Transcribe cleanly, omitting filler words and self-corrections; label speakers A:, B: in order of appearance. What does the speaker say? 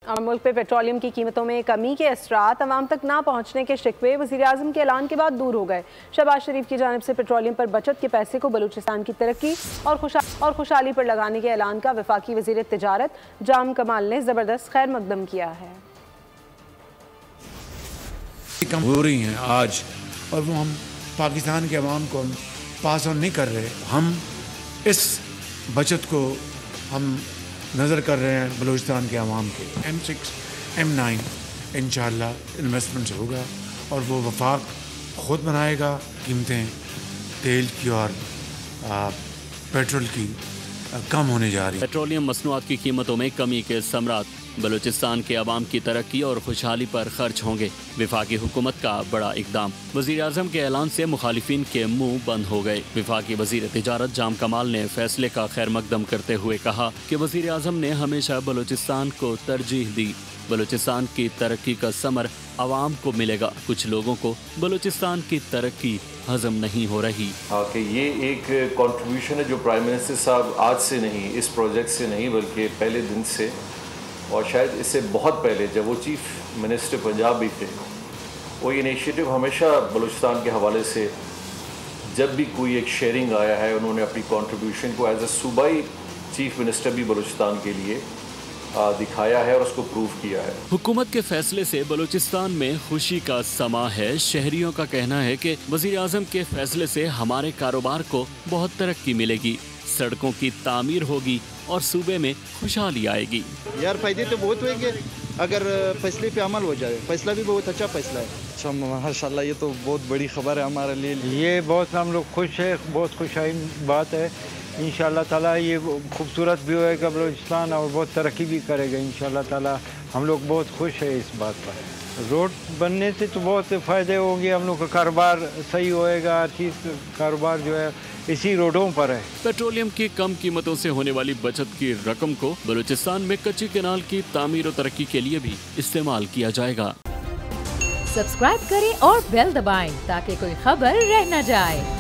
A: मुल्क पे पेट्रोलियम की कीमतों में कमी के असरात अवाम तक ना पहुँचने के शिकवे वज़ीर-ए-आज़म के ऐलान के बाद दूर हो गए। शहबाज शरीफ की जानिब से पेट्रोलियम पर बचत के पैसे को बलूचिस्तान की तरक्की और खुशहाली पर लगाने के ऐलान का वफाकी वज़ीर तिजारत जाम कमाल ने ज़बरदस्त खैर मकदम किया है।
B: कम हो रही हैं आज, और वो हम पाकिस्तान के अवाम को पास ऑन नहीं कर रहे। हम इस बचत को हम नज़र कर रहे हैं बलूचिस्तान के अवाम के। M6 M9 इंशाअल्लाह इन्वेस्टमेंट होगा और वो वफाक ख़ुद बनाएगा कीमतें तेल की और पेट्रोल की कम होने जा रही है।
C: पेट्रोलियम मसनूआत की कीमतों में कमी के समरात बलूचिस्तान के अवाम की तरक्की और खुशहाली पर खर्च होंगे। वफाकी हुकूमत का बड़ा इकदाम, वज़ीर-ए-आज़म के ऐलान से मुखालिफिन के मुंह बंद हो गए। वफाकी वज़ीर तिजारत जाम कमाल ने फैसले का खैर मकदम करते हुए कहा कि वज़ीर-ए-आज़म ने हमेशा बलूचिस्तान को तरजीह दी। बलूचिस्तान की तरक्की का समर अवाम को मिलेगा। कुछ लोगों को बलूचिस्तान की तरक्की हजम नहीं हो रही।
D: कि ये एक कंट्रीब्यूशन है जो प्राइम मिनिस्टर साहब आज से नहीं, इस प्रोजेक्ट से नहीं, बल्कि पहले दिन से और शायद इससे बहुत पहले जब वो चीफ मिनिस्टर पंजाब भी थे, वो इनिशिएटिव हमेशा बलूचिस्तान के हवाले से जब भी कोई एक शेयरिंग आया है, उन्होंने अपनी कंट्रीब्यूशन को एज ए सूबाई चीफ मिनिस्टर भी बलूचिस्तान के लिए दिखाया है और उसको प्रूव किया है।
C: हुकूमत के फैसले से बलूचिस्तान में खुशी का समा है। शहरियों का कहना है कि वज़ीर-ए-आज़म के फैसले से हमारे कारोबार को बहुत तरक्की मिलेगी, सड़कों की तामीर होगी और सूबे में खुशहाली आएगी।
E: यार फायदे तो बहुत होंगे अगर फैसले पे अमल हो जाए। फैसला भी बहुत अच्छा फैसला है।
F: अच्छा माशाल्लाह, ये तो बहुत बड़ी खबर है हमारे लिए।
G: ये बहुत हम लोग खुश है, बहुत खुशाइन बात है। इंशाअल्लाह ताला ये खूबसूरत भी होएगा बलूचिस्तान और बहुत तरक्की भी करेगा इंशाअल्लाह ताला। हम लोग बहुत खुश है इस बात पर। रोड बनने से तो बहुत फ़ायदे होंगे, हम लोग का कारोबार सही होएगा। हर चीज़ कारोबार जो है इसी रोडों पर है।
C: पेट्रोलियम की कम कीमतों से होने वाली बचत की रकम को बलूचिस्तान में कच्ची कैनाल की तामीर और तरक्की के लिए भी इस्तेमाल किया जाएगा।
H: सब्सक्राइब करें और बेल दबाएं ताकि कोई खबर रह न जाए।